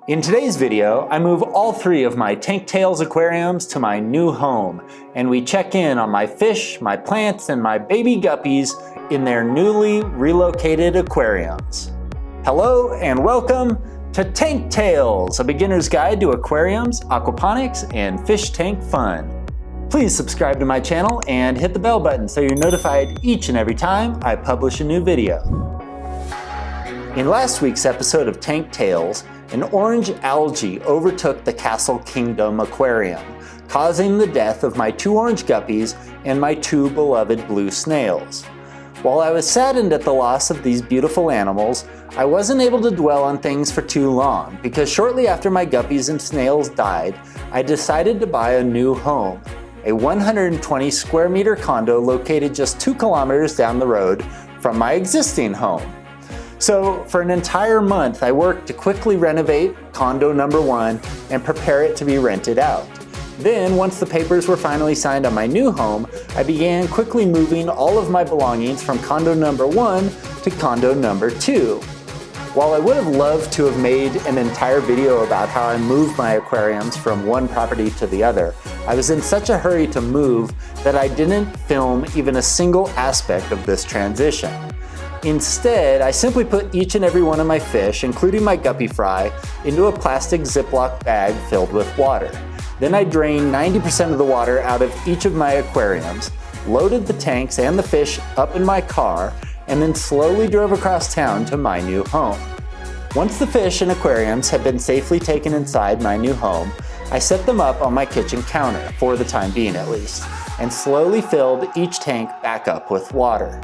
In today's video, I move all three of my Tank Tails aquariums to my new home, and we check in on my fish, my plants, and my baby guppies in their newly relocated aquariums. Hello and welcome to Tank Tails, a beginner's guide to aquariums, aquaponics, and fish tank fun. Please subscribe to my channel and hit the bell button so you're notified each and every time I publish a new video. In last week's episode of Tank Tails, an orange algae overtook the Castle Kingdom aquarium, causing the death of my two orange guppies and my two beloved blue snails. While I was saddened at the loss of these beautiful animals, I wasn't able to dwell on things for too long because shortly after my guppies and snails died, I decided to buy a new home, a 120 square meter condo located just 2 kilometers down the road from my existing home. So for an entire month, I worked to quickly renovate condo number 1 and prepare it to be rented out. Then, once the papers were finally signed on my new home, I began quickly moving all of my belongings from condo number 1 to condo number 2. While I would have loved to have made an entire video about how I moved my aquariums from one property to the other, I was in such a hurry to move that I didn't film even a single aspect of this transition. Instead, I simply put each and every one of my fish, including my Guppy Fry, into a plastic Ziploc bag filled with water. Then I drained 90% of the water out of each of my aquariums, loaded the tanks and the fish up in my car, and then slowly drove across town to my new home. Once the fish and aquariums had been safely taken inside my new home, I set them up on my kitchen counter, for the time being at least, and slowly filled each tank back up with water.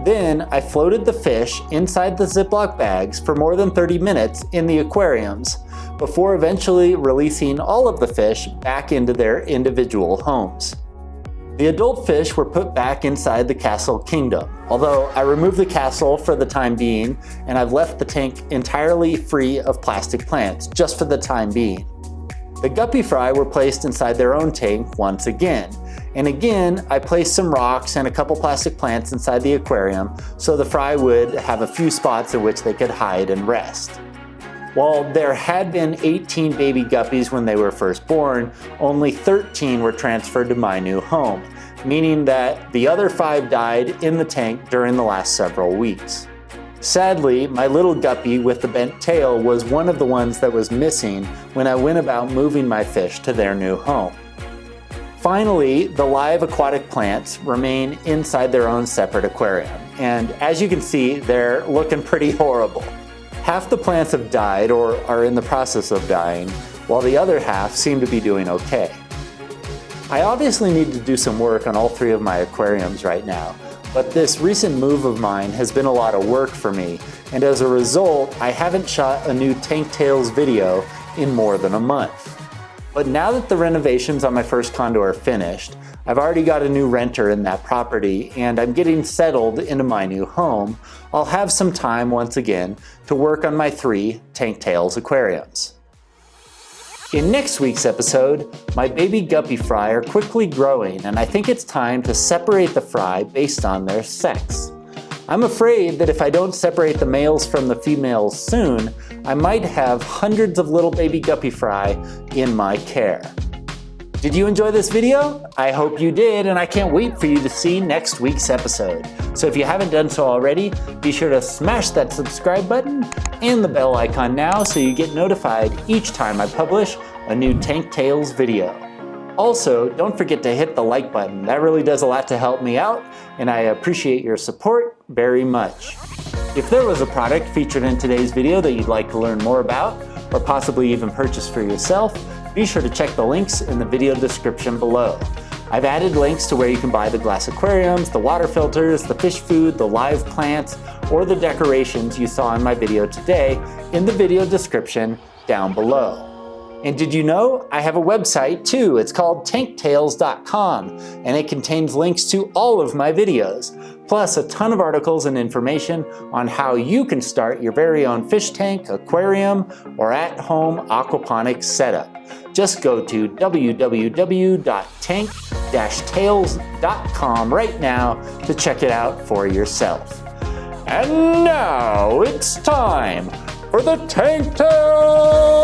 Then I floated the fish inside the Ziploc bags for more than 30 minutes in the aquariums, before eventually releasing all of the fish back into their individual homes. The adult fish were put back inside the Castle Kingdom, although I removed the castle for the time being and I've left the tank entirely free of plastic plants, just for the time being. The Guppy Fry were placed inside their own tank once again, and again I placed some rocks and a couple plastic plants inside the aquarium so the fry would have a few spots in which they could hide and rest. While there had been 18 baby guppies when they were first born, only 13 were transferred to my new home, meaning that the other 5 died in the tank during the last several weeks. Sadly, my little guppy with the bent tail was one of the ones that was missing when I went about moving my fish to their new home. Finally, the live aquatic plants remain inside their own separate aquarium, and as you can see, they're looking pretty horrible. Half the plants have died or are in the process of dying, while the other half seem to be doing okay. I obviously need to do some work on all 3 of my aquariums right now, but this recent move of mine has been a lot of work for me, and as a result, I haven't shot a new Tank Tails video in more than a month. But now that the renovations on my first condo are finished, I've already got a new renter in that property, and I'm getting settled into my new home, I'll have some time once again to work on my 3 Tank Tails aquariums. In next week's episode, my baby Guppy Fry are quickly growing, and I think it's time to separate the fry based on their sex. I'm afraid that if I don't separate the males from the females soon, I might have hundreds of little baby Guppy Fry in my care. Did you enjoy this video? I hope you did, and I can't wait for you to see next week's episode. So if you haven't done so already, be sure to smash that subscribe button and the bell icon now so you get notified each time I publish a new Tank Tails video. Also, don't forget to hit the like button. That really does a lot to help me out, and I appreciate your support very much. If there was a product featured in today's video that you'd like to learn more about, or possibly even purchase for yourself, be sure to check the links in the video description below. I've added links to where you can buy the glass aquariums, the water filters, the fish food, the live plants, or the decorations you saw in my video today in the video description down below. And did you know I have a website too? It's called tanktales.com, and it contains links to all of my videos, plus a ton of articles and information on how you can start your very own fish tank, aquarium, or at-home aquaponics setup. Just go to www.tank-tails.com right now to check it out for yourself. And now it's time for the Tank Tails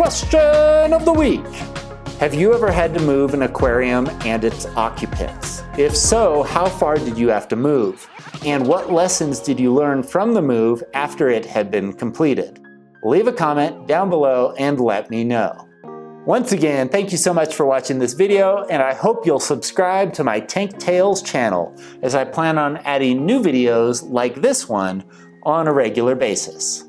Question of the week. Have you ever had to move an aquarium and its occupants? If so, how far did you have to move? And what lessons did you learn from the move after it had been completed? Leave a comment down below and let me know. Once again, thank you so much for watching this video, and I hope you'll subscribe to my Tank Tales channel, as I plan on adding new videos like this one on a regular basis.